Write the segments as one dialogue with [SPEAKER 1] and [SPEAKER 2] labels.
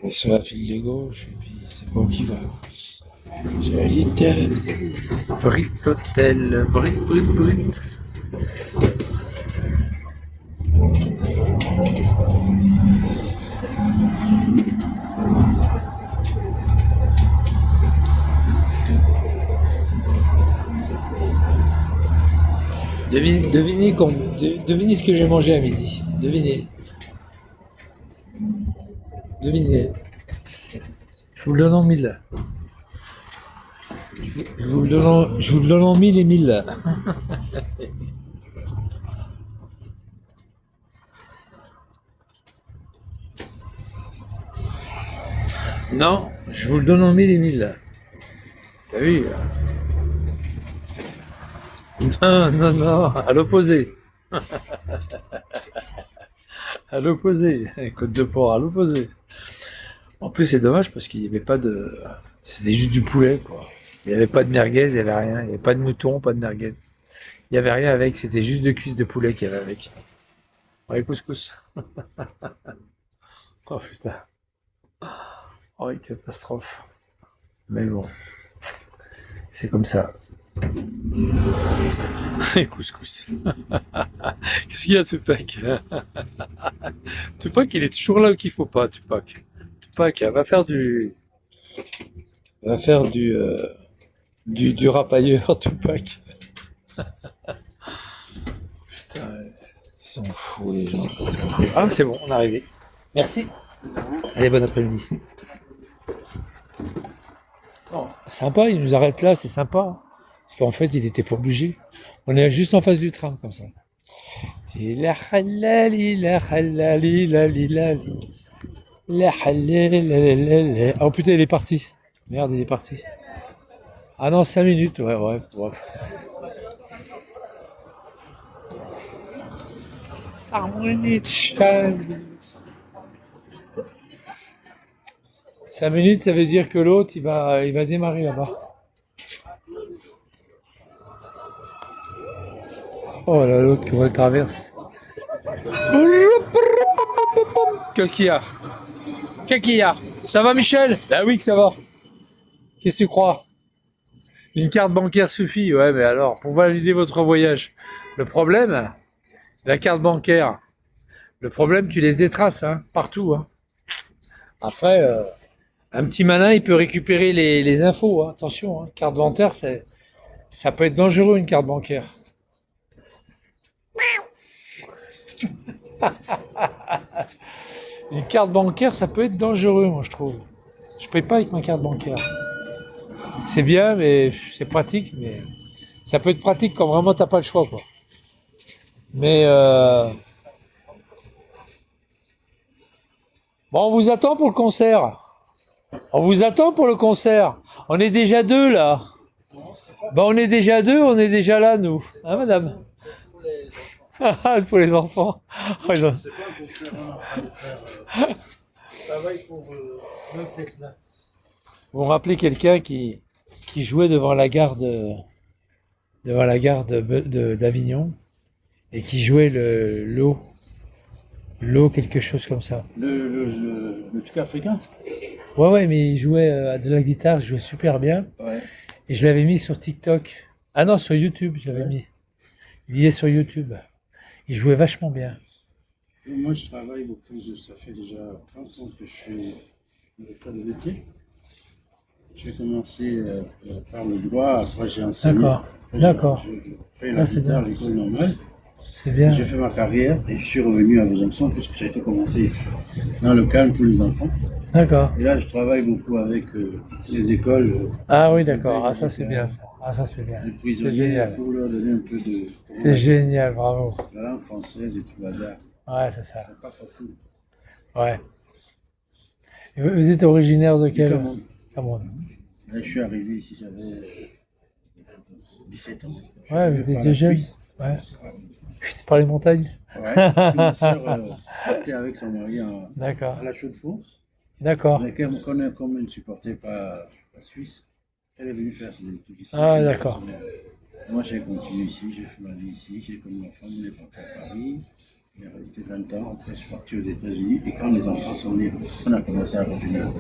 [SPEAKER 1] Et sur la file de gauche, et puis c'est pas où qui va. Solitaire. Brit Hôtel. Brit. Devinez ce que j'ai mangé à midi. Devinez. Je vous le donne en mille. Je vous le donne en mille et mille. Non, je vous le donne en mille et mille. T'as vu? Non, à l'opposé. À l'opposé. Côte de porc, à l'opposé. En plus, c'est dommage parce qu'il n'y avait pas de. C'était juste du poulet, quoi. Il n'y avait pas de merguez, il n'y avait rien. Il n'y avait pas de mouton, pas de merguez. Il n'y avait rien avec, c'était juste de cuisses de poulet qu'il y avait avec. Ouais, couscous. Oh putain. Oh, une catastrophe. Mais bon, c'est comme ça. Couscous. Qu'est-ce qu'il y a, Tupac? Tupac, il est toujours là où qu'il faut pas, Tupac. Tupac, va faire du rap ailleurs, Tupac. Putain, ils sont fous, les gens. Ils sont fous. Ah, c'est bon, on est arrivé. Merci. Allez, bon après-midi. Bon, sympa, il nous arrête là, c'est sympa. Parce qu'en fait, il était pas obligé. On est juste en face du tram, comme ça. La halali, la halali, la lilali. La halali, la la. Oh putain, il est parti. Merde, il est parti. Ah non, 5 minutes, ouais. 5 minutes, 5 minutes. 5 minutes, ça veut dire que l'autre, il va démarrer là-bas. Oh là, l'autre, comment elle traverse. Qu'est-ce qu'il y a? Qu'est-ce qu'il y a? Ça va, Michel? Bah oui que ça va. Qu'est-ce que tu crois? Une carte bancaire suffit, ouais, mais alors, pour valider votre voyage. Le problème, la carte bancaire, le problème, tu laisses des traces, hein, partout, hein. Après, un petit malin, il peut récupérer les infos, hein. Attention, hein. Carte bancaire, ça peut être dangereux, une carte bancaire. Une carte bancaire, ça peut être dangereux, moi, je trouve. Je paye pas avec ma carte bancaire. C'est bien, mais c'est pratique, mais ça peut être pratique quand vraiment t'as pas le choix, quoi. Mais bon, on vous attend pour le concert. On vous attend pour le concert. On est déjà deux là. Ben, on est déjà deux, on est déjà là, nous. Hein, madame? Pour les enfants. Oh, non. Vous me rappelez quelqu'un qui jouait devant la gare d'Avignon et qui jouait l'eau quelque chose comme ça.
[SPEAKER 2] Le truc africain?
[SPEAKER 1] Ouais, mais il jouait de la guitare, il jouait super bien.
[SPEAKER 2] Ouais.
[SPEAKER 1] Et je l'avais mis sur TikTok. Ah non, sur YouTube, je l'avais
[SPEAKER 2] Ouais.
[SPEAKER 1] mis. Il y est sur YouTube. Il jouait vachement bien.
[SPEAKER 2] Moi, je travaille beaucoup. Ça fait déjà 30 ans que je fais le métier. J'ai commencé par le droit, après j'ai enseigné.
[SPEAKER 1] D'accord,
[SPEAKER 2] Après,
[SPEAKER 1] d'accord.
[SPEAKER 2] j'ai fait la
[SPEAKER 1] Ah, c'est
[SPEAKER 2] guitare à
[SPEAKER 1] bien.
[SPEAKER 2] l'école normale.
[SPEAKER 1] C'est bien.
[SPEAKER 2] J'ai fait ma carrière et je suis revenu à Besançon puisque j'ai été commencé ici, dans le calme pour les enfants.
[SPEAKER 1] D'accord.
[SPEAKER 2] Et là, je travaille beaucoup avec les écoles,
[SPEAKER 1] Ah oui,
[SPEAKER 2] les
[SPEAKER 1] d'accord.
[SPEAKER 2] veilles
[SPEAKER 1] Ah, ça, c'est bien,
[SPEAKER 2] militaires,
[SPEAKER 1] ça. Ah, ça, c'est bien.
[SPEAKER 2] les
[SPEAKER 1] C'est
[SPEAKER 2] prisonniers
[SPEAKER 1] génial.
[SPEAKER 2] pour leur donner un peu de, comment on
[SPEAKER 1] C'est
[SPEAKER 2] appelle ça,
[SPEAKER 1] génial, bravo.
[SPEAKER 2] la langue française et tout le bazar.
[SPEAKER 1] Ouais, c'est ça.
[SPEAKER 2] C'est pas facile.
[SPEAKER 1] Ouais. Et vous êtes originaire de
[SPEAKER 2] Du
[SPEAKER 1] quel
[SPEAKER 2] Cameroun.
[SPEAKER 1] Cameroun?
[SPEAKER 2] Là, je suis arrivé ici, j'avais 17 ans. Je suis
[SPEAKER 1] Ouais,
[SPEAKER 2] arrivé
[SPEAKER 1] vous
[SPEAKER 2] par la
[SPEAKER 1] étiez jeune.
[SPEAKER 2] Suisse.
[SPEAKER 1] Ouais. C'est par les montagnes.
[SPEAKER 2] Ouais, parce que ma soeur était avec son mari
[SPEAKER 1] D'accord.
[SPEAKER 2] à la Chaux-de-Fonds,
[SPEAKER 1] D'accord.
[SPEAKER 2] mais comme elle ne supportait pas la Suisse, elle est venue faire ses études ici.
[SPEAKER 1] Ah,
[SPEAKER 2] Puis,
[SPEAKER 1] d'accord.
[SPEAKER 2] moi, j'ai continué ici, j'ai fait ma vie ici, j'ai connu ma femme, on est parti à Paris. Il est resté 20 ans. Après, je suis parti aux États-Unis. Et quand les enfants sont nés, on a commencé à revenir.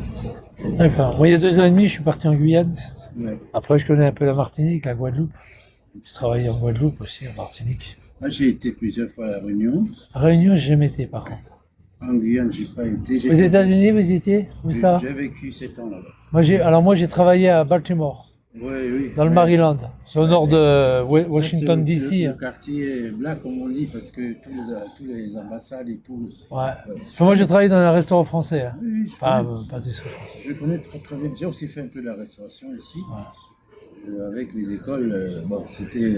[SPEAKER 1] D'accord. Moi, il y a 2 ans et demi, je suis parti en Guyane.
[SPEAKER 2] Ouais.
[SPEAKER 1] Après, je connais un peu la Martinique, la Guadeloupe. Je travaillé en Guadeloupe aussi, en Martinique.
[SPEAKER 2] Moi, j'ai été plusieurs fois à La Réunion.
[SPEAKER 1] À Réunion, j'ai jamais été, par contre.
[SPEAKER 2] En Guyane, j'ai pas été.
[SPEAKER 1] Aux États-Unis, vous y étiez? Où ça?
[SPEAKER 2] J'ai vécu 7 ans là-bas.
[SPEAKER 1] Moi, j'ai travaillé à Baltimore,
[SPEAKER 2] Oui, oui.
[SPEAKER 1] dans le
[SPEAKER 2] Ouais.
[SPEAKER 1] Maryland. C'est au nord de
[SPEAKER 2] Ça,
[SPEAKER 1] Washington,
[SPEAKER 2] c'est
[SPEAKER 1] D.C.
[SPEAKER 2] le quartier black, comme on dit, parce que tous les ambassades et tout.
[SPEAKER 1] Ouais. Enfin, moi, j'ai travaillé dans un restaurant français. Hein.
[SPEAKER 2] Oui,
[SPEAKER 1] Enfin, pâtisserie française.
[SPEAKER 2] je connais très très bien. J'ai aussi fait un peu de la restauration ici. Avec les écoles, bon, c'était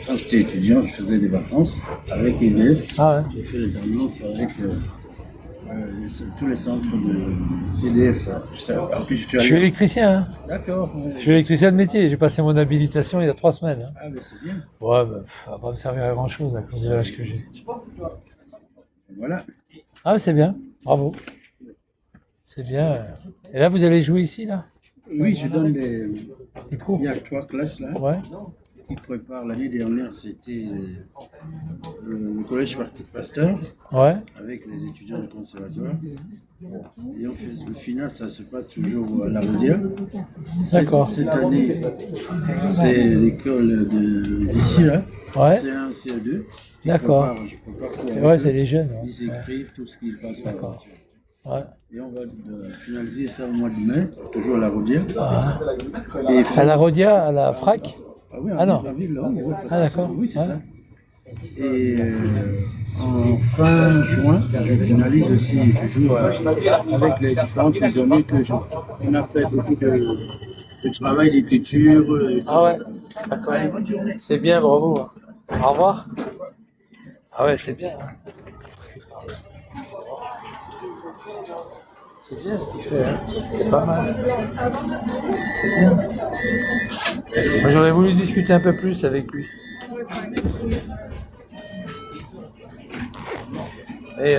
[SPEAKER 2] quand j'étais étudiant, je faisais des vacances avec EDF.
[SPEAKER 1] Ah ouais.
[SPEAKER 2] J'ai fait l'alternance avec tous les centres de EDF. En plus,
[SPEAKER 1] Je suis électricien, hein.
[SPEAKER 2] D'accord. Ouais.
[SPEAKER 1] Je suis électricien de métier. J'ai passé mon habilitation il y a 3 semaines. Hein.
[SPEAKER 2] Ah, ben c'est bien.
[SPEAKER 1] Ouais, ça va pas me servir à grand chose à cause de l'âge que j'ai.
[SPEAKER 2] Voilà.
[SPEAKER 1] Ah, c'est bien. Bravo. C'est bien. Et là, vous allez jouer ici, là?
[SPEAKER 2] Oui, je donne des.
[SPEAKER 1] Des cours?
[SPEAKER 2] Il y a 3 classes là
[SPEAKER 1] Ouais.
[SPEAKER 2] qui préparent. L'année dernière, c'était le collège Pasteur
[SPEAKER 1] Ouais.
[SPEAKER 2] avec les étudiants du conservatoire. Et on fait, le final, ça se passe toujours à la Rodière.
[SPEAKER 1] D'accord.
[SPEAKER 2] Cette année, c'est l'école d'ici là.
[SPEAKER 1] Ouais.
[SPEAKER 2] C1, CE2.
[SPEAKER 1] D'accord.
[SPEAKER 2] Je prépare tout
[SPEAKER 1] C'est
[SPEAKER 2] avec
[SPEAKER 1] vrai,
[SPEAKER 2] eux.
[SPEAKER 1] c'est les jeunes. Ouais.
[SPEAKER 2] Ils écrivent tout ce qu'ils passent par là.
[SPEAKER 1] D'accord. Ouais.
[SPEAKER 2] Et on va finaliser ça au mois de mai, toujours à la Rodière. Et
[SPEAKER 1] À la Rodia, à la FRAC?
[SPEAKER 2] Ah oui,
[SPEAKER 1] Ah non.
[SPEAKER 2] la ville, là, oui, ouais, parce
[SPEAKER 1] Ah,
[SPEAKER 2] que
[SPEAKER 1] d'accord.
[SPEAKER 2] Oui, c'est
[SPEAKER 1] Ouais.
[SPEAKER 2] ça. Et en fin juin, je finalise aussi, je joue avec les différents prisonniers on a fait beaucoup de travail d'écriture.
[SPEAKER 1] Ah ouais. D'accord.
[SPEAKER 2] Allez, bonne journée.
[SPEAKER 1] C'est bien, bravo. Au revoir. Ah ouais, c'est bien. C'est bien ce qu'il fait, hein. C'est pas mal. C'est bien. Moi, j'aurais voulu discuter un peu plus avec lui. Et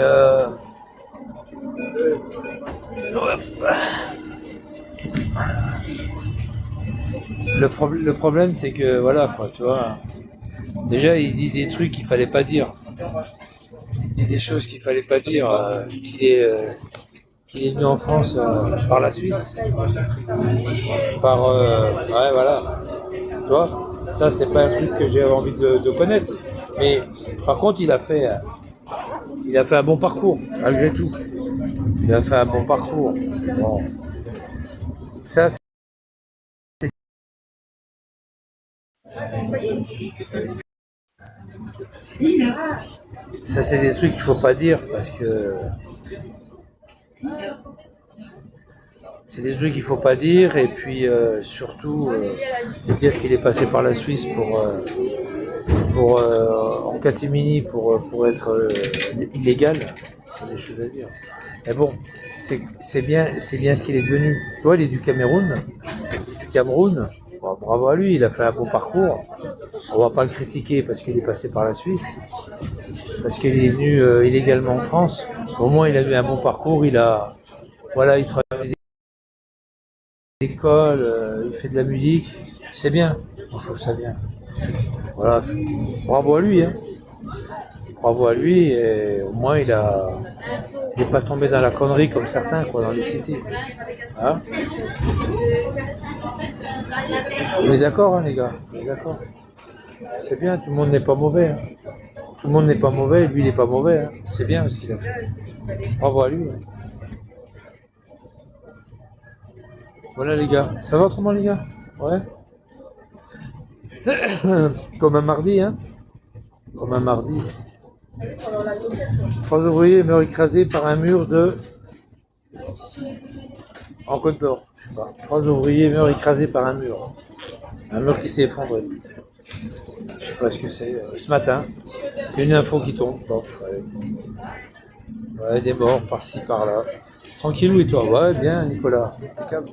[SPEAKER 1] le problème, c'est que voilà, quoi, tu vois. Déjà, il dit des trucs qu'il fallait pas dire. Il dit des choses qu'il fallait pas dire. Qu'il est venu en France par la Suisse. Ouais, voilà. Tu vois, ça, c'est pas un truc que j'ai envie de connaître. Mais par contre, il a fait un bon parcours, malgré tout. Il a fait un bon parcours. Bon. Ça, c'est des trucs qu'il faut pas dire parce que c'est des trucs qu'il faut pas dire et puis surtout dire qu'il est passé par la Suisse pour en catimini pour être illégal. Il y a des choses à dire. Mais bon, c'est bien ce qu'il est devenu. Toi, il est du Cameroun. Bon, bravo à lui, il a fait un bon parcours. On va pas le critiquer parce qu'il est passé par la Suisse, parce qu'il est venu illégalement en France. Au moins, il a eu un bon parcours. Il travaille dans les écoles, il fait de la musique. C'est bien. Moi, je trouve ça bien. Voilà. Bravo à lui, hein. Bravo à lui. Et au moins, il n'est pas tombé dans la connerie comme certains, quoi, dans les cités. Hein? On est d'accord, hein, les gars. On est d'accord. C'est bien, tout le monde n'est pas mauvais. Hein. Tout le monde n'est pas mauvais, lui il n'est pas mauvais. Hein. C'est bien ce qu'il a fait. Bravo à lui. Hein. Voilà les gars. Ça va autrement les gars? Ouais. Comme un mardi, hein. Comme un mardi. 3 ouvriers meurent écrasés par un mur en Côte d'Or, je sais pas. 3 ouvriers meurent écrasés par un mur. Un mur qui s'est effondré. Je sais pas ce que c'est. Ce matin, il y a une info qui tombe. Bon, ouais, des morts par-ci, par-là. Tranquillou et toi? Ouais, bien, Nicolas. Impeccable.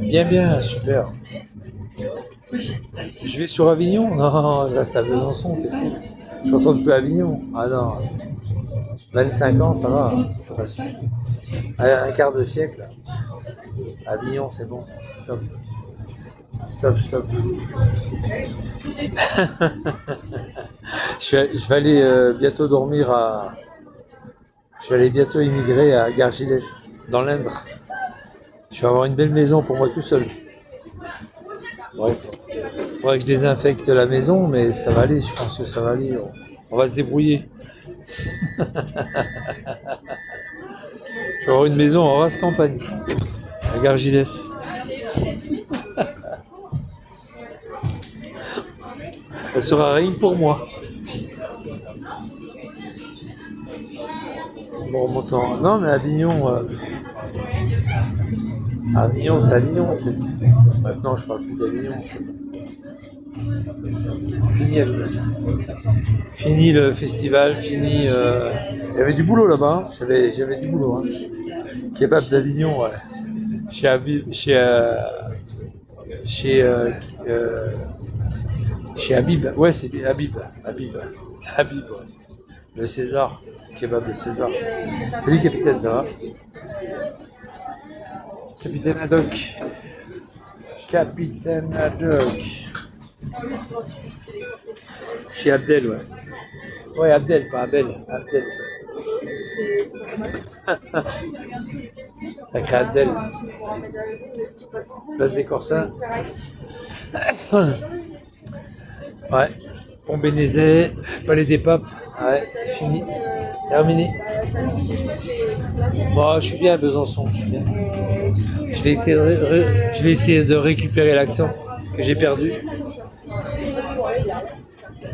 [SPEAKER 1] Bien, super. Je vais sur Avignon? Non, je reste à Besançon, t'es fou. Je retourne plus à Avignon. Ah non, c'est fou. 25 ans, ça va suffire. Un quart de siècle. Avignon, c'est bon. Stop. Je vais aller bientôt dormir à. Je vais aller bientôt immigrer à Gargilès, dans l'Indre. Je vais avoir une belle maison pour moi tout seul. Bref. Il faudrait que je désinfecte la maison, mais ça va aller, je pense que ça va aller. On va se débrouiller. Je vais avoir une maison en race campagne, à Gargilès. Elle sera rien que pour moi. Bon, montant. Non, mais Avignon. Avignon, c'est Avignon. Maintenant, je parle plus d'Avignon. Fini Avignon. Fini le festival, fini. Il y avait du boulot là-bas. J'avais du boulot. Hein. Kebab d'Avignon, ouais. Chez Habib, chez Habib. Ouais, c'est Habib. Habib, ouais. Le César. Kebab le César. Salut capitaine, ça va? Capitaine Haddock. Capitaine Haddock. Chez Abdel, ouais. Ouais, Abdel, pas Abel. Abdel. Sacré Abdel. Place des Corsins. Ouais. Pont Bénézet, Palais des Papes. Ouais, c'est fini. Terminé. Bon, je suis bien à Besançon, je suis bien. Je vais essayer de récupérer l'accent que j'ai perdu.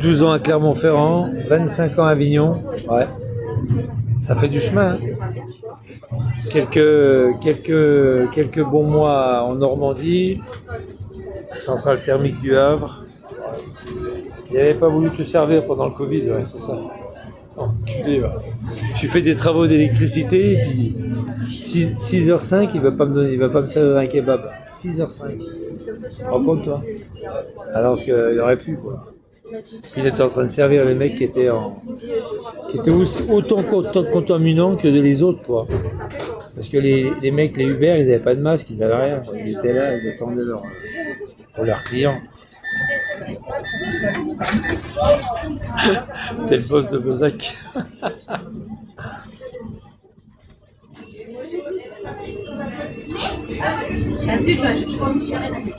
[SPEAKER 1] 12 ans à Clermont-Ferrand, 25 ans à Avignon. Ouais. Ça fait du chemin. Hein. Quelques bons mois en Normandie. Centrale thermique du Havre. Il n'avait pas voulu te servir pendant le Covid, ouais, c'est ça. Enculé, ouais. J'ai fait des travaux d'électricité et puis 6h05, il va pas me servir un kebab. 6h05. Tu te rends compte, toi? Alors qu'il aurait pu, quoi. Il était en train de servir les mecs qui étaient aussi autant contaminants que les autres, quoi. Parce que les mecs, les Uber, ils n'avaient pas de masque, ils n'avaient rien. Ils étaient là, ils attendaient pour leurs clients. T'es le boss de Bezac.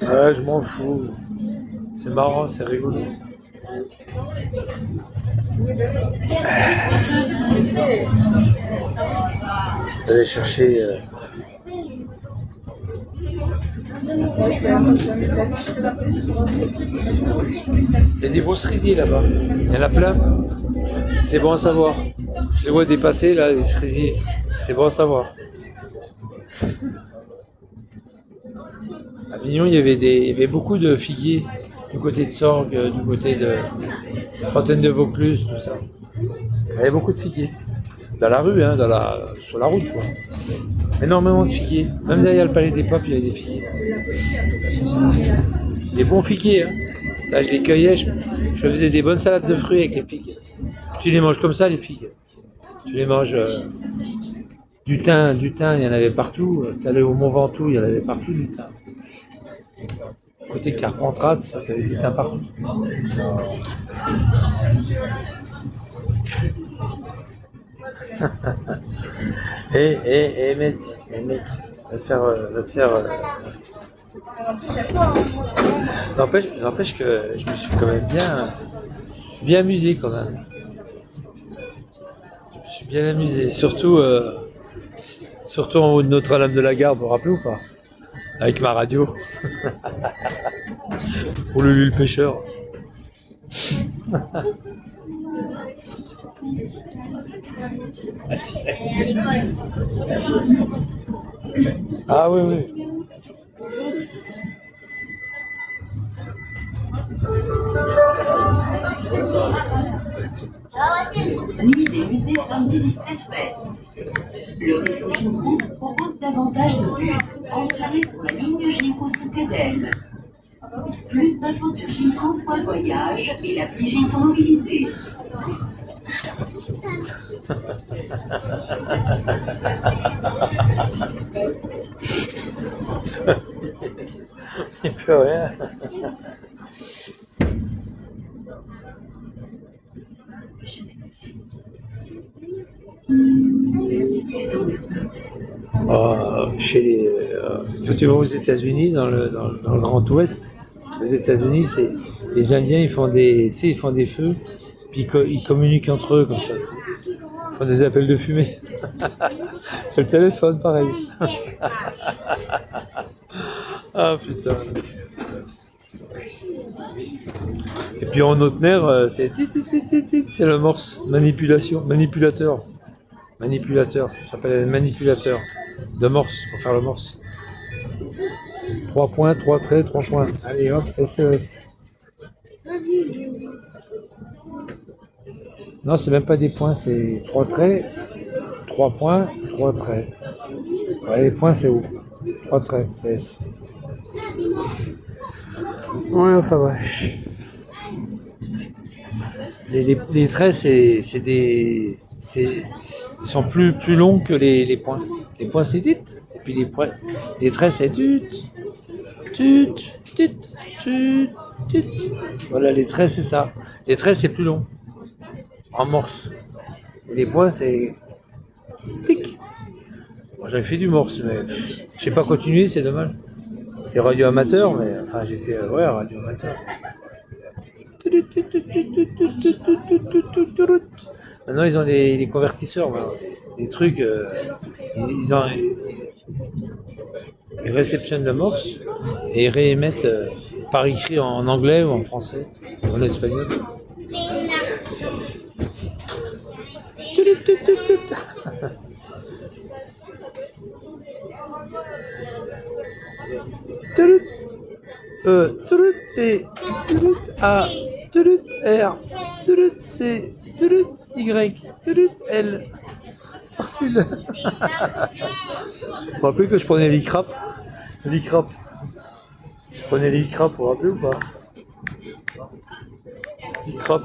[SPEAKER 1] Ouais, je m'en fous. C'est marrant, c'est rigolo. J'allais chercher. Il y a des beaux cerisiers là-bas. Il y en a plein. C'est bon à savoir. Je les vois dépasser là, les cerisiers. C'est bon à savoir. À Avignon, il y avait beaucoup de figuiers du côté de Sorgues, du côté de Fontaine de Vaucluse, tout ça. Il y avait beaucoup de figuiers. Dans la rue, hein, sur la route, quoi. Énormément de figuiers. Même derrière le palais des Papes, il y avait des figuiers. Des bons figuiers, hein. Là, je les cueillais, je faisais des bonnes salades de fruits avec les figues. Tu les manges comme ça, les figues. Tu les manges du thym, il y en avait partout. Tu allais au Mont Ventoux, il y en avait partout du thym. Côté Carpentras, ça t'avait du thym partout. Mec, va te faire. N'empêche que je me suis quand même bien amusé quand même. Je me suis bien amusé, surtout en haut de Notre-Dame de la Garde, vous vous rappelez ou pas? Avec ma radio. Pour le pêcheur. Ah oui, oui.
[SPEAKER 3] Nuit des musées samedi 17 mai. Le réseau Ginko propose davantage de vues. Installé sur la ligne Ginko Soucadelle. Plus d'infos sur Ginko.voyage et l'appli Ginko Mobilité.
[SPEAKER 1] C'est plus rien.
[SPEAKER 3] Prochaine station.
[SPEAKER 1] Quand tu vas aux États-Unis, dans le Grand Ouest, aux États-Unis, c'est les Indiens, ils font des, tu sais, ils font des feux, puis ils communiquent entre eux comme ça. Tu sais. Ils font des appels de fumée. C'est le téléphone, pareil. Ah putain. Et puis en autre nerf, c'est le morse, manipulateur. Manipulateur, ça s'appelle manipulateur de morse, pour faire le morse. 3 points, 3 traits, 3 points. Allez hop, SES. Non, c'est même pas des points, c'est 3 traits, 3 points, 3 traits. Ouais, les points, c'est où? 3 traits, c'est S. Ouais, enfin ouais. Les traits, c'est des. Ils sont plus longs que les points. Les points, c'est tut. Et puis les traits, c'est tut, tut, tut, tut, tut. Voilà, les traits, c'est ça. Les traits, c'est plus long. En morse. Et les points, c'est tic. Moi, j'avais fait du morse, mais j'ai pas continué, c'est dommage. J'étais radio amateur, mais enfin, j'étais ouais, radio amateur. Maintenant, ils ont des convertisseurs, maintenant, des trucs. Ils réceptionnent le morse et ils réémettent par écrit en anglais ou en français ou en espagnol. Turut P, turut A, turut R, turut C, turut Y, turut L. Facile. Vous vous rappelez que je prenais l'ICRAP? L'ICRAP. Je prenais l'ICRAP, vous vous rappelez ou pas? l'ICRAP.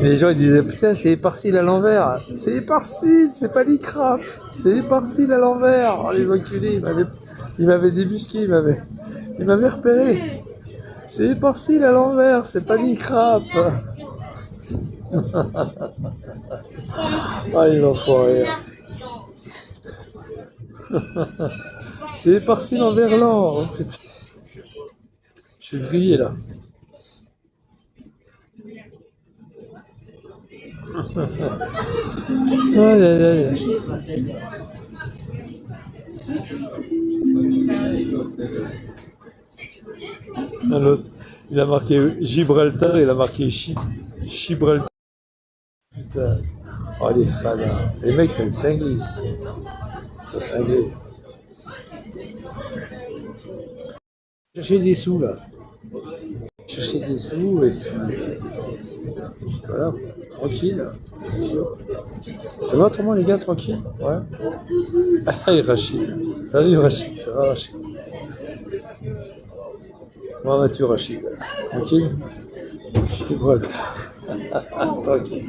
[SPEAKER 1] Les gens ils disaient putain c'est éparcile à l'envers. C'est éparcile, c'est pas l'ICRAP. C'est éparcile à l'envers. Oh, les enculés, ils m'avaient débusqué, ils m'avaient repéré. C'est éparcile à l'envers, c'est pas l'ICRAP. Ah les enfoirés. C'est éparcile en verlan. Oh, putain. Je suis grillé là. Aïe aïe aïe. L'autre, il a marqué Gibraltar, il a marqué Gibraltar. Putain. Oh les fans. Les mecs c'est une cinglés. Ils sont cinglés. Chercher des sous là. Chercher des sous et puis voilà. Tranquille. Ça va autrement les gars, tranquille? Ouais. Ah et Rachid. Salut Rachid, ça va Rachid? Comment vas-tu Rachid? Tranquille? Gibraltar. Tranquille.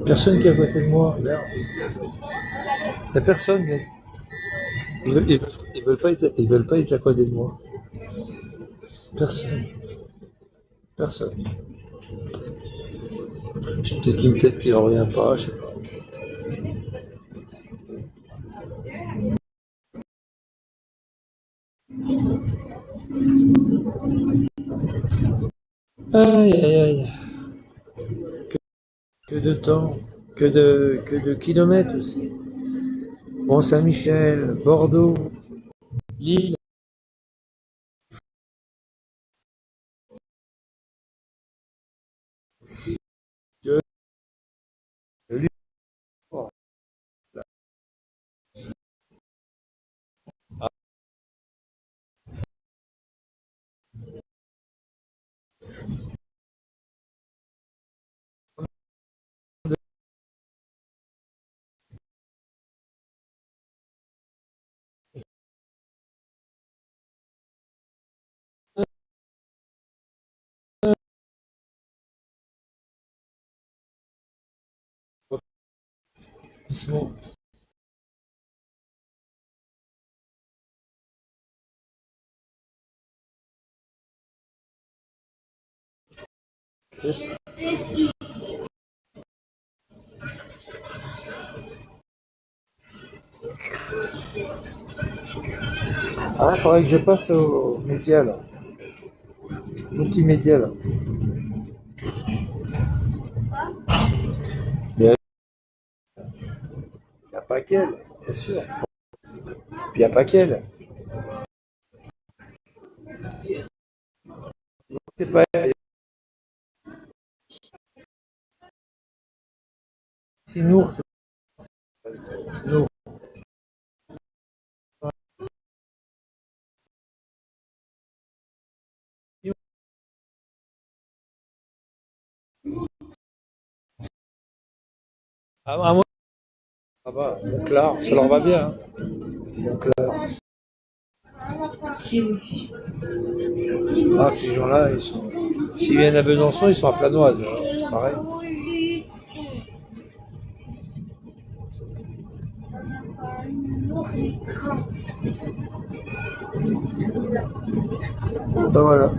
[SPEAKER 1] Personne qui est à côté de moi. Regarde. Il n'y a personne, mec. Ils veulent pas être à côté de moi. Personne. Personne. J'ai peut-être une tête qui ne revient pas, je sais pas. Aïe, aïe, aïe. Que de temps, que de kilomètres aussi. Mont-Saint-Michel, Bordeaux, Lille. Que de Lille. Doucement. Ah, il faudrait que je passe au média là. Multimédia là. Mais il n'y a pas qu'elle, bien sûr. Puis il n'y a pas qu'elle. C'est pas elle. C'est Nour. C'est Nour. Ah, moi. Ah bah, donc là, ça leur va bien. Hein. Donc là, ces gens-là, s'ils viennent à Besançon, ils sont à Planoise. Alors, c'est pareil. Ben voilà.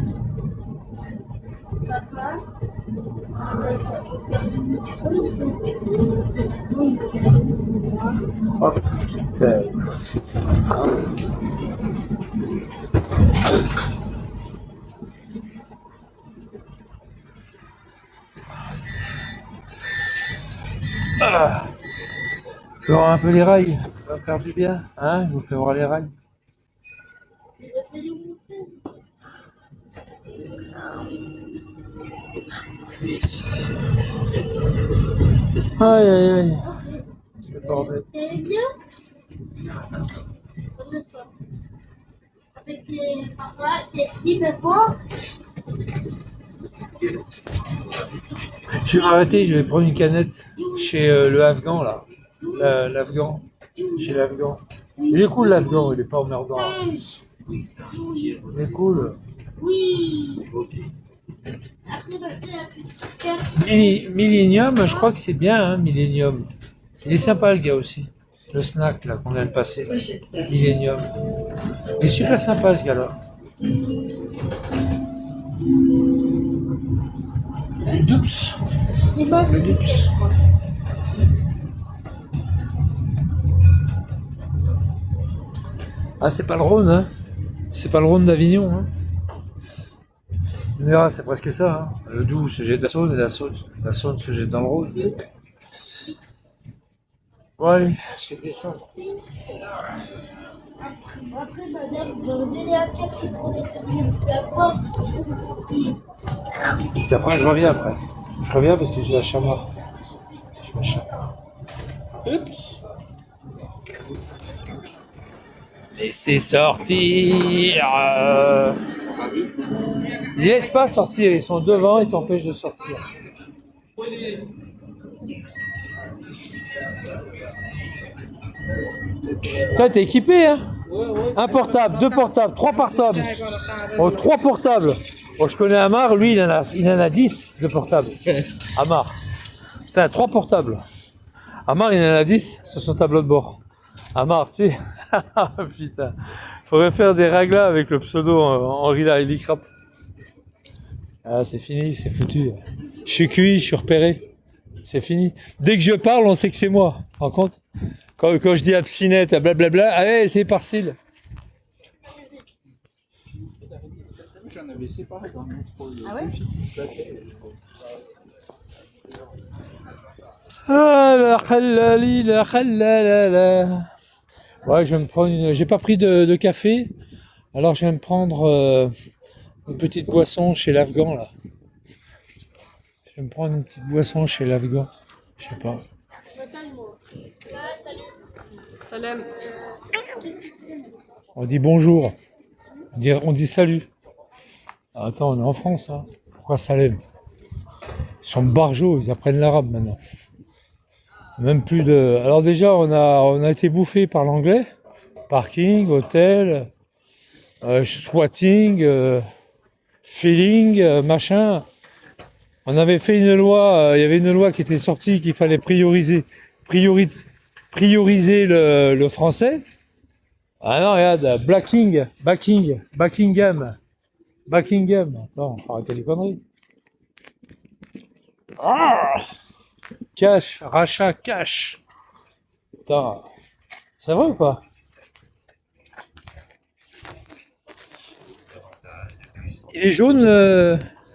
[SPEAKER 1] Oh putain, c'est pas ça. Ah, je vais voir un peu les rails. Ça va faire du bien. Hein, je vous fais voir les rails. Aïe aïe aïe. Le bordel.
[SPEAKER 4] Elle est bien comme ça. Avec les papas, les slips et quoi.
[SPEAKER 1] Je vais arrêter, je vais prendre une canette chez le Afghan là. L'Afghan. Chez l'Afghan. Il est cool l'Afghan, il est pas emmerdant. Il est cool.
[SPEAKER 4] Oui. Après, bah, t'as la petite carte.
[SPEAKER 1] Millennium, je crois que c'est bien, hein, Millennium. Il est sympa le gars aussi. Le snack là qu'on vient de passer. Là. Millennium. Il est super sympa ce gars-là. Dups.
[SPEAKER 4] Les bosses.
[SPEAKER 1] Le Dups. Ah, c'est pas le Rhône, hein. C'est pas le Rhône d'Avignon, hein. Ah, c'est presque ça, hein. Le Doubs se jette dans la Saône et la Saône se jette dans le Rhône. Bon, allez, je vais descendre.
[SPEAKER 4] Après, madame, vous revenez la carte pour les servir. Puis après,
[SPEAKER 1] Puis après, je reviens après. Je reviens parce que j'ai la chamarre. Je me chamarre. Oups. Laissez sortir. Ils laissent pas sortir, ils sont devant et t'empêchent de sortir. Toi, t'es équipé, hein? Un portable, deux portables, trois portables. Oh, trois portables. Oh, je connais Amar, lui, il en a 10 de portables. Amar. Putain, trois portables. Amar, il en a 10 sur son tableau de bord. Amar, tu sais. Putain. Faudrait faire des raglas avec le pseudo Henri Larry Crap. Ah, c'est fini, c'est foutu. Je suis cuit, je suis repéré. C'est fini. Dès que je parle, on sait que c'est moi. Tu te rends compte? Quand je dis absinette, blablabla, allez, c'est Parcil.
[SPEAKER 2] J'en avais séparé quand même.
[SPEAKER 5] Ah ouais?
[SPEAKER 1] Ah, la halali, la halalala. Ouais, je vais me prendre une. J'ai pas pris de café, alors je vais me prendre une petite boisson chez l'Afghan là. Je vais me prendre une petite boisson chez l'Afghan. Je sais pas.
[SPEAKER 5] Salam.
[SPEAKER 1] On dit bonjour. On dit salut. Ah, attends, on est en France, hein. Pourquoi Salem? Ils sont barjots, ils apprennent l'arabe maintenant. Même plus de. Alors déjà, on a été bouffé par l'anglais. Parking, hôtel, squatting, feeling, machin. On avait fait une loi, il y avait une loi qui était sortie qu'il fallait prioriser le français. Ah non, regarde, Buckingham. Attends, faut arrêter les conneries. Ah, cash, rachat, cash. Putain. C'est vrai ou pas? Il est jaune,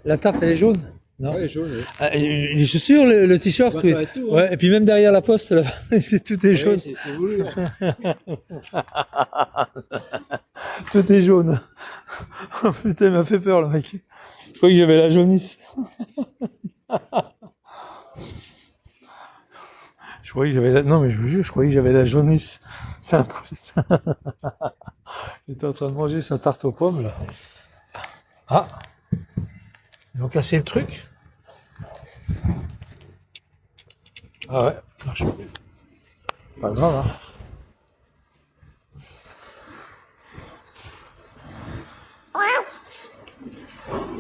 [SPEAKER 1] la tarte, elle est jaune? Non?
[SPEAKER 2] Ouais, jaune, oui.
[SPEAKER 1] Ah, et les chaussures, le t-shirt,
[SPEAKER 2] Bah,
[SPEAKER 1] oui.
[SPEAKER 2] ça va être tout, hein.
[SPEAKER 1] Ouais, et puis même derrière la poste, là, tout est jaune.
[SPEAKER 2] Oui, c'est voulu.
[SPEAKER 1] Tout est jaune. Oh, putain, il m'a fait peur, le mec. Je croyais que j'avais la jaunisse. Je croyais que j'avais la... Non, mais je vous jure, je croyais que j'avais la jaunisse. C'est un truc, ça. Il était en train de manger sa tarte aux pommes, là. Ah! Ils ont cassé le truc? Ah ouais, marche. Pas grave, hein.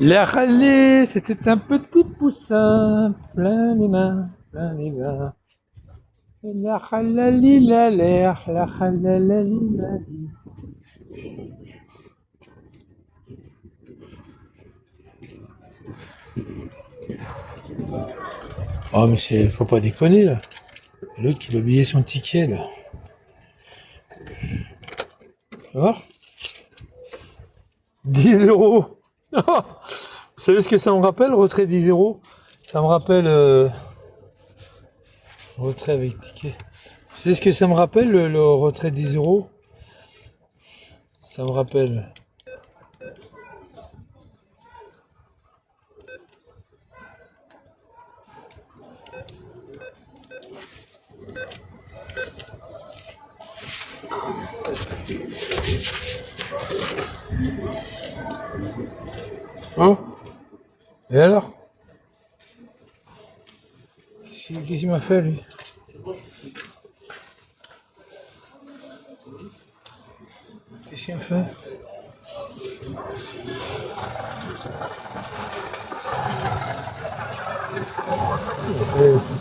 [SPEAKER 1] La râlée, c'était un petit poussin, plein les mains, plein les mains. Et la râlali la l'air, la râlalali la li. Oh, mais faut pas déconner, là. L'autre qui a oublié son ticket, là. Tu vois? 10 €. Vous savez ce que ça me rappelle, retrait 10 €? Ça me rappelle, retrait avec ticket. Vous savez ce que ça me rappelle, le retrait 10 €? Ça me rappelle. Hein? Et alors? Qu'est-ce qu'il m'a fait, lui? Qu'est-ce qu'il m'a fait?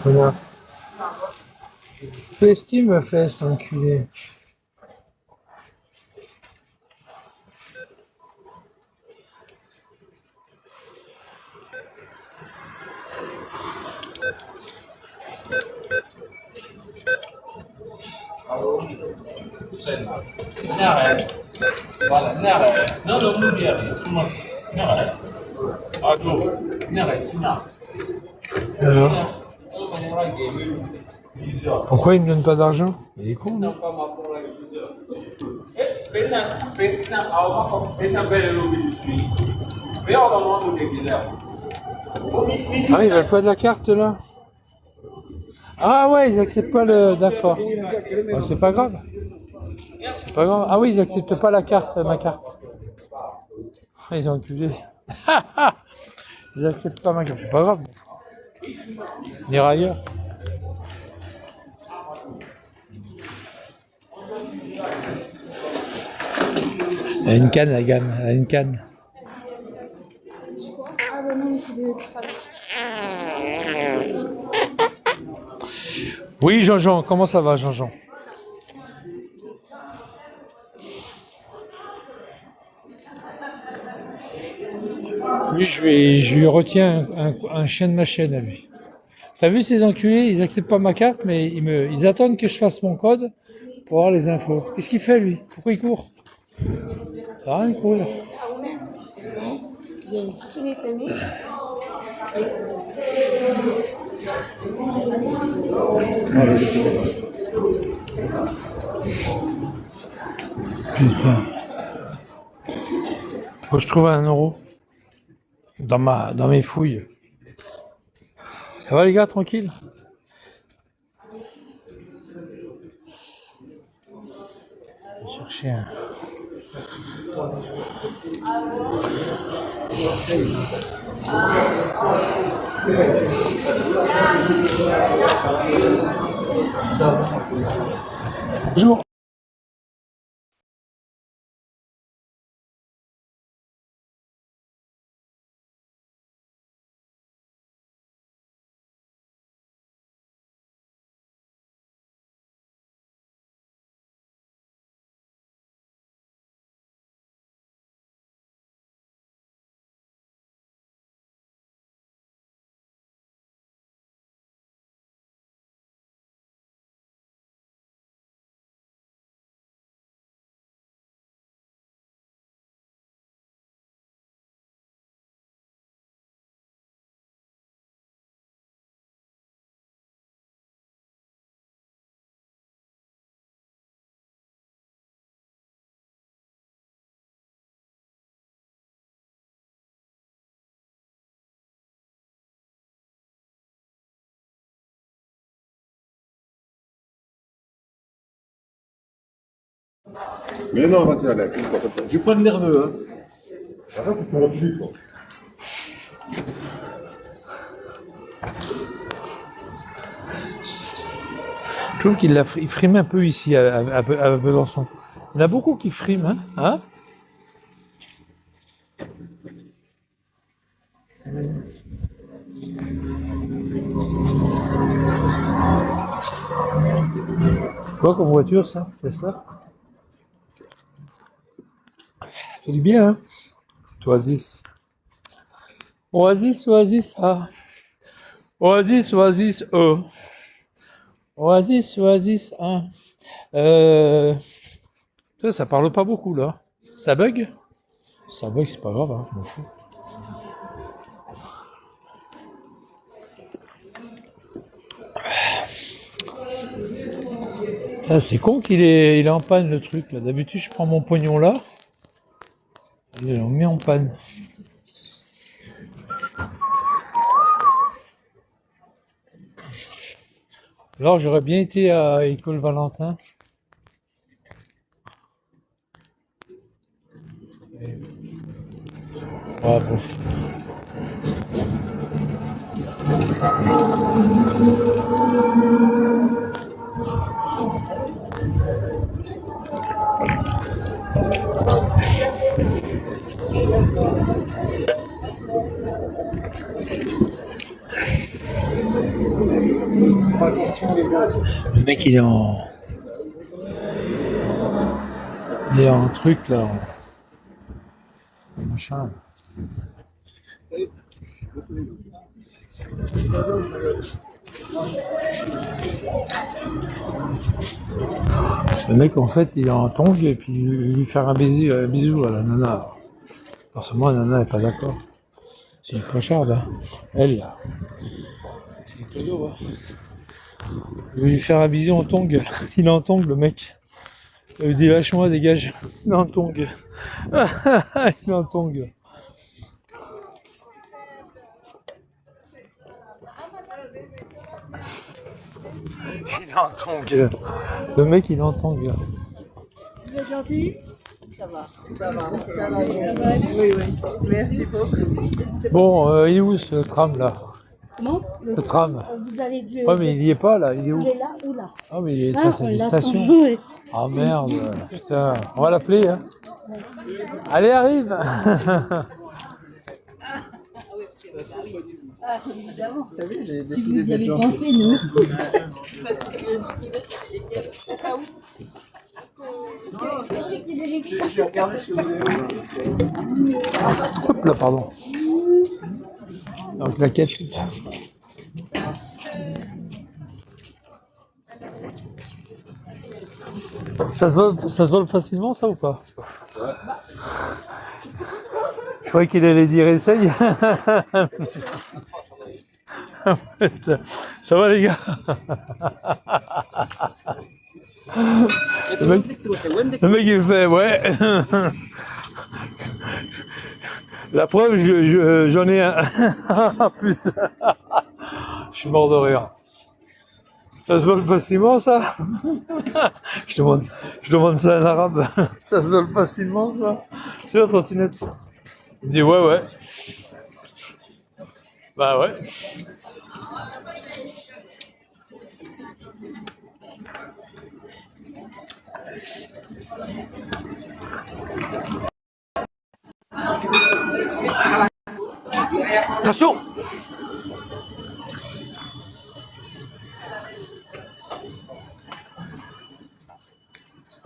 [SPEAKER 1] Connard. Qu'est-ce qu'il me fait, cet enculé? Alors? Pourquoi il me donne pas d'argent? Il est con, lui. Ah, ils veulent pas de la carte, là? Ah ouais, ils acceptent pas le... D'accord. Ah, c'est pas grave. C'est pas grave. Ah oui, ils acceptent pas la carte, ma carte. Ah, ils ont enculé. Ils acceptent pas ma carte. C'est pas grave. On ira ailleurs. Elle a une canne, la gamme. Elle a une canne. Oui, Jean-Jean, comment ça va, Jean-Jean? Lui, je lui retiens un chien de ma chaîne à lui. T'as vu ces enculés? Ils acceptent pas ma carte, mais ils attendent que je fasse mon code pour avoir les infos. Qu'est-ce qu'il fait, lui? Pourquoi il court? Ça va rien de courir. Putain. Faut que je trouve 1 € dans mes fouilles. Ça va les gars, tranquille? Je vais chercher un... Bonjour.
[SPEAKER 5] Mais non, vas-y, allez, je suis pas nerveux, hein. Arrête, tu me plus, quoi.
[SPEAKER 1] Je trouve il frime un peu ici à Besançon. Il y en a beaucoup qui friment, hein, hein. C'est quoi comme voiture ça? C'est ça? Ça fait du bien, hein? C'est Oasis. Oasis, Oasis, ah. Oasis, Oasis, E. Oasis, Oasis, 1. Ça parle pas beaucoup là. Ça bug? Ça bug, c'est pas grave, hein, je m'en fous. Ça, c'est con il est en panne le truc là. D'habitude, je prends mon pognon là. Il est mis en panne. Alors, j'aurais bien été à École Valentin. Ah, bon. Le mec, il est en truc là, en machin. Le mec, en fait, il est en tongue et puis lui faire un bisou à la nana. Forcément, la nana n'est pas d'accord. C'est une clocharde, hein. Elle, là. C'est une clodo, hein. Il veut lui faire un bisou en tongue. Il est en tongue, le mec. Il lui dit, lâche-moi, dégage. Il est en tongue. Il est en tongue. Il est en tongue. Le mec, il est en tongue.
[SPEAKER 6] Vous êtes gentil? Ça va. Oui, oui. Merci beaucoup.
[SPEAKER 1] Bon, il est où ce tram là?
[SPEAKER 4] Comment?
[SPEAKER 1] Le tram.
[SPEAKER 4] Vous allez du...
[SPEAKER 1] Ouais, mais il y est pas là, il est où?
[SPEAKER 4] Il est là ou là?
[SPEAKER 1] Ah, mais
[SPEAKER 4] Ah,
[SPEAKER 1] ça, c'est
[SPEAKER 4] on
[SPEAKER 1] des
[SPEAKER 4] l'attend,
[SPEAKER 1] stations.
[SPEAKER 4] oui.
[SPEAKER 1] Ah merde, putain. On va l'appeler, hein. Allez, arrive.
[SPEAKER 6] Si vous y avez pensé, nous aussi.
[SPEAKER 1] Hop là, pardon. Donc la quête, putain. Ça se vole facilement, ça ou pas? Je croyais qu'il allait dire essaye. Ça va les gars? Le mec il fait ouais. La preuve, j'en ai un. Putain. Je suis mort de rire. Ça se vole facilement, ça? Je demande ça à un arabe. Ça se vole facilement, ça? C'est la trottinette. Il dit ouais, ouais. Bah ouais. Attention!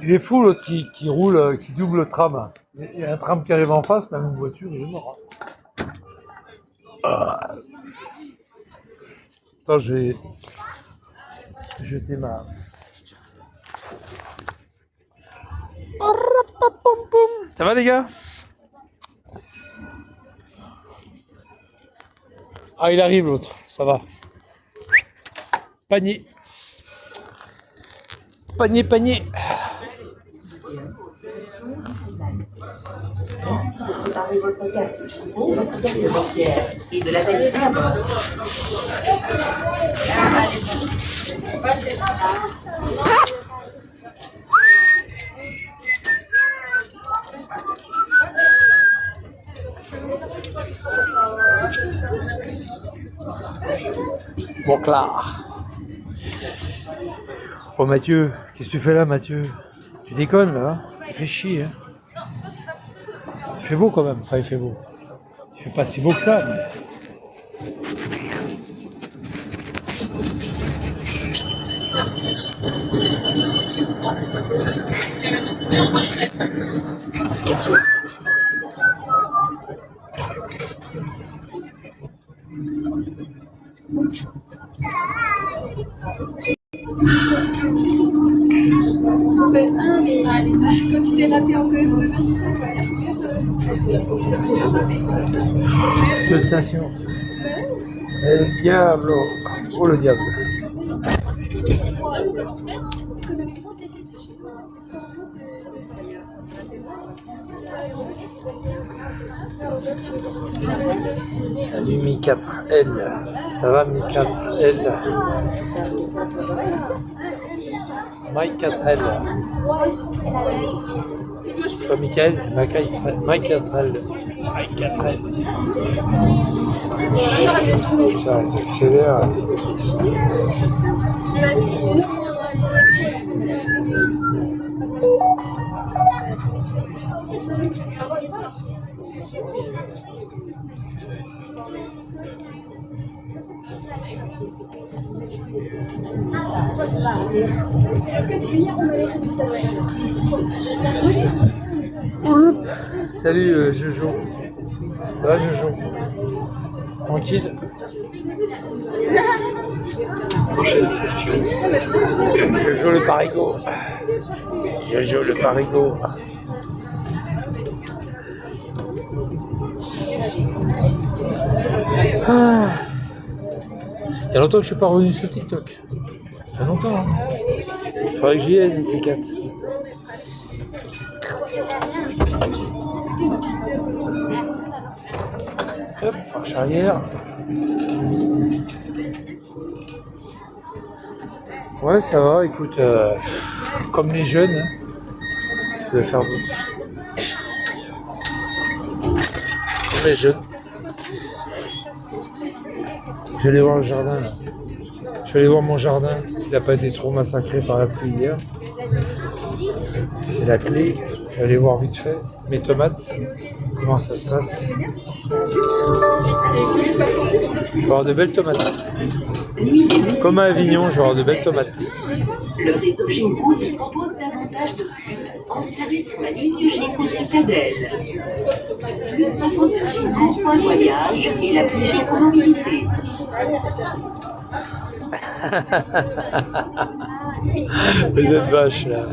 [SPEAKER 1] Il est fou l'autre qui roule, qui double le tram. Il y a un tram qui arrive en face, même une voiture, il est mort. Attends, je vais jeter ma... Ça va les gars? Ah, il arrive l'autre, ça va. Panier. Panier, panier.
[SPEAKER 3] Merci de préparer votre carte chipot, votre carte bancaire et de la valider à bord.
[SPEAKER 1] Monclar. Oh Mathieu, qu'est-ce que tu fais là Mathieu? Tu déconnes là, hein? Tu fais chier. Hein? Il fait beau quand même, enfin il fait beau. Il fait pas si beau que ça. Mais...
[SPEAKER 6] Quand tu t'es raté en PF2, c'est quoi?
[SPEAKER 1] Félicitations. El diablo. Oh le diable. Salut Mi 4L. Ça va Mi 4L? Mike 4L. C'est pas Michael, c'est Mike 4L. Mike 4L. Mike 4L. Putain, j'accélère. Salut Jojo. Ça va Jojo? Tranquille? Jojo le parigot. Jojo le parigot. Ah. Il y a longtemps que je suis pas revenu sur TikTok. Ça fait longtemps. Hein. Il faudrait que j'y aille, une de ces quatre. Hop, marche arrière. Ouais, ça va, écoute, comme les jeunes, hein, ça va faire beau. Comme les jeunes. Je vais aller voir le jardin, là. Je vais aller voir mon jardin, s'il n'a pas été trop massacré par la pluie hier. J'ai la clé, je vais aller voir vite fait mes tomates, comment ça se passe. Je vais avoir de belles tomates. Comme à Avignon, je vais avoir de belles tomates.
[SPEAKER 3] Le réseau Gémeaux vous propose davantage de pubs en tarif sur la ligne Gémeaux Citadelle. Plus d'infos sur Gémeaux.voyage et la plus éco-mobilité.
[SPEAKER 1] Vous êtes vaches là.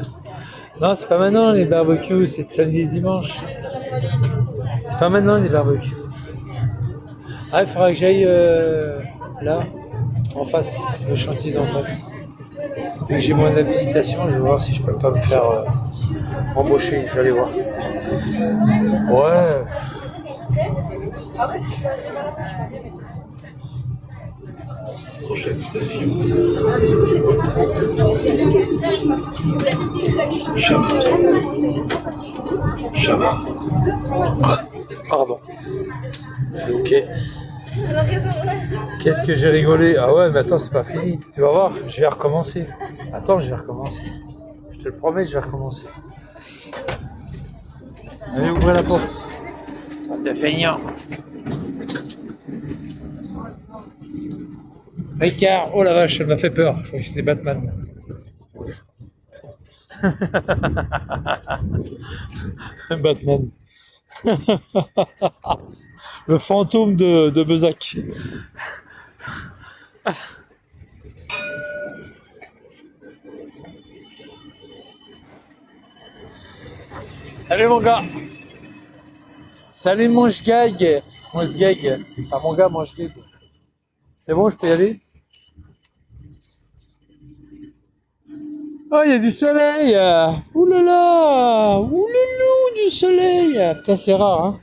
[SPEAKER 1] Non, c'est pas maintenant les barbecues, c'est de samedi et dimanche. C'est pas maintenant les barbecues. Ah, il faudra que j'aille là, en face, le chantier d'en face. Vu que j'ai moins d'habilitation, je vais voir si je peux pas me faire embaucher, je vais aller voir. Ouais. Pardon. Ok. Qu'est-ce que j'ai rigolé? Ah ouais, mais attends, c'est pas fini. Tu vas voir, je vais recommencer. Attends, je vais recommencer. Je te le promets, je vais recommencer. Allez, ouvrez la porte. De feignant. Ricard, oh la vache, elle m'a fait peur. Je croyais que c'était Batman. Batman. Le fantôme de Bezac. Salut mon gars. Salut mon j'gag. Mon j'gag. Pas mon gars, mon j'gag. C'est bon, je peux y aller? Oh, il y a du soleil! Ouh là là! Ouh loulou, du soleil! Putain, c'est rare, hein?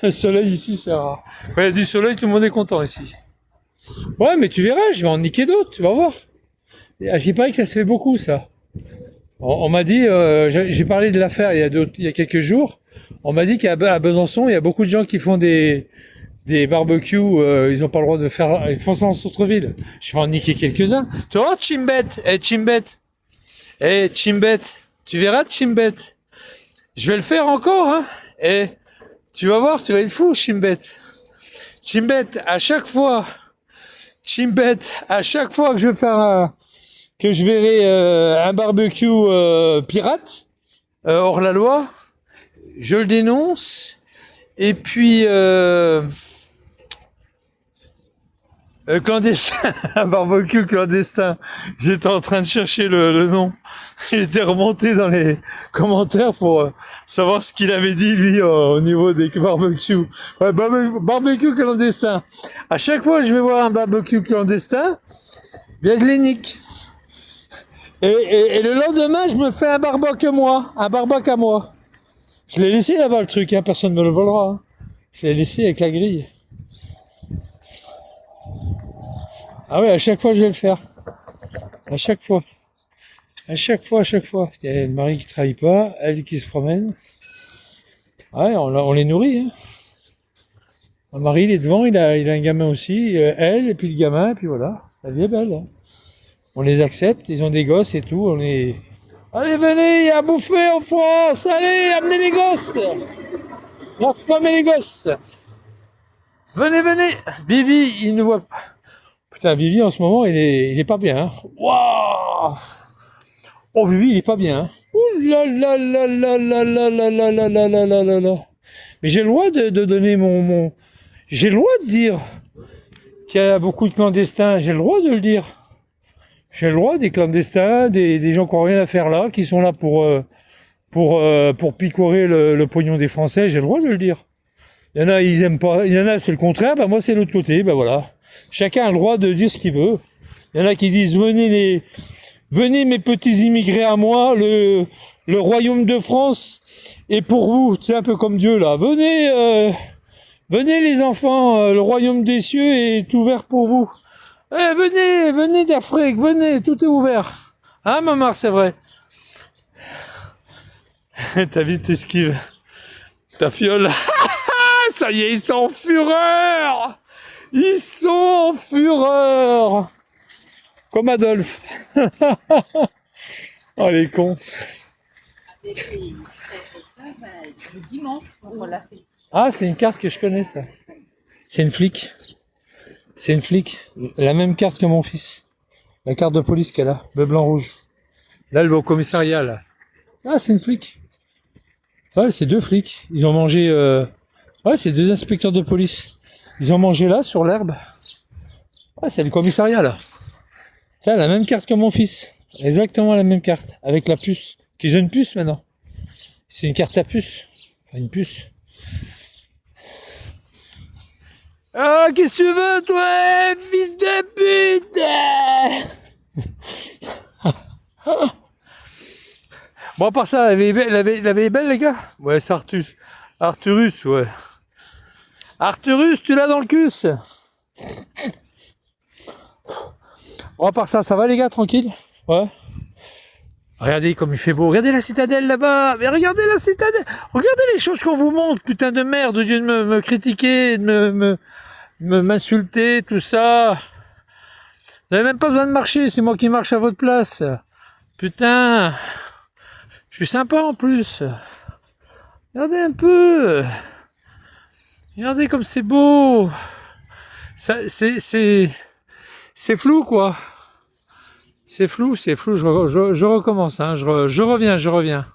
[SPEAKER 1] Le soleil ici, c'est rare. Ouais, il y a du soleil, tout le monde est content ici. Ouais, mais tu verras, je vais en niquer d'autres, tu vas voir. Il paraît que ça se fait beaucoup, ça. On m'a dit, j'ai parlé de l'affaire il y a quelques jours, on m'a dit qu'à Besançon, il y a beaucoup de gens qui font des des barbecues, ils ont pas le droit de faire, ils font ça en centre-ville. Je vais en niquer quelques-uns. Tu vois, Chimbet, Chimbet, tu verras, Chimbet. Je vais le faire encore, hein. Tu vas voir, tu vas être fou, Chimbet. Chimbet, à chaque fois que je vais faire que je verrai un barbecue pirate hors la loi, je le dénonce. Et puis clandestin, un barbecue clandestin. J'étais en train de chercher le nom. J'étais remonté dans les commentaires pour savoir ce qu'il avait dit lui au niveau des barbecues. Ouais, barbecue clandestin. À chaque fois que je vais voir un barbecue clandestin, bien je les nique. Et le lendemain, je me fais un barbecue à moi. Je l'ai laissé là-bas le truc, hein, personne ne me le volera. Hein. Je l'ai laissé avec la grille. Ah ouais, à chaque fois je vais le faire. À chaque fois. Il y a le mari qui travaille pas, elle qui se promène. Ouais, on les nourrit. Hein. Le mari il est devant, il a un gamin aussi, elle, et puis le gamin, et puis voilà. La vie est belle. Hein. On les accepte, ils ont des gosses et tout, on est... Allez, venez, il y a à bouffer en France. Allez, amenez les gosses. La femme et les gosses. Venez. Vivi, il ne voit pas. Putain, Vivi, en ce moment, il est pas bien. Hein. Waouh. Oh, Vivi, il est pas bien. Hein. Ouh là là là là là là là là là là là là là là. Mais j'ai le droit de donner mon... J'ai le droit de dire qu'il y a beaucoup de clandestins. J'ai le droit de le dire. J'ai le droit des clandestins, des gens qui n'ont rien à faire là, qui sont là pour picorer le pognon des Français. J'ai le droit de le dire. Il y en a, ils aiment pas. Il y en a, c'est le contraire. Ben moi, c'est l'autre côté. Ben voilà. Chacun a le droit de dire ce qu'il veut. Il y en a qui disent venez mes petits immigrés à moi. Le royaume de France est pour vous. C'est un peu comme Dieu là. Venez les enfants. Le royaume des cieux est ouvert pour vous. Venez d'Afrique, venez, tout est ouvert. Hein, maman, c'est vrai. Ta vie t'esquive. Ta fiole. Ça y est, ils sont en fureur. Ils sont en fureur. Comme Adolphe. Oh, les cons.
[SPEAKER 6] Le dimanche, on l'a fait.
[SPEAKER 1] Ah, c'est une carte que je connais, ça. C'est une flic. C'est une flic, la même carte que mon fils. La carte de police qu'elle a, bleu, blanc, rouge. Là, elle va au commissariat, là. Ah, c'est une flic. Ouais, c'est deux flics. Ils ont mangé... Ouais, c'est deux inspecteurs de police. Ils ont mangé là, sur l'herbe. Ouais, c'est le commissariat, là. Là, la même carte que mon fils. Exactement la même carte, avec la puce. Qu'ils ont une puce, maintenant. C'est une carte à puce. Enfin, une puce. Ah, qu'est-ce que tu veux, toi, fils de pute? Bon, à part ça, la vie est belle, les gars? Ouais, c'est Arturus, ouais. Arturus, tu l'as dans le cul? Bon, à part ça, ça va, les gars, tranquille? Ouais. Regardez comme il fait beau. Regardez la citadelle là-bas. Mais regardez la citadelle. Regardez les choses qu'on vous montre, putain de merde, au lieu de me critiquer, de m'insulter, tout ça. Vous n'avez même pas besoin de marcher, c'est moi qui marche à votre place. Putain. Je suis sympa en plus. Regardez un peu. Regardez comme c'est beau. Ça, c'est flou, quoi. C'est flou. Je recommence, hein. Je reviens.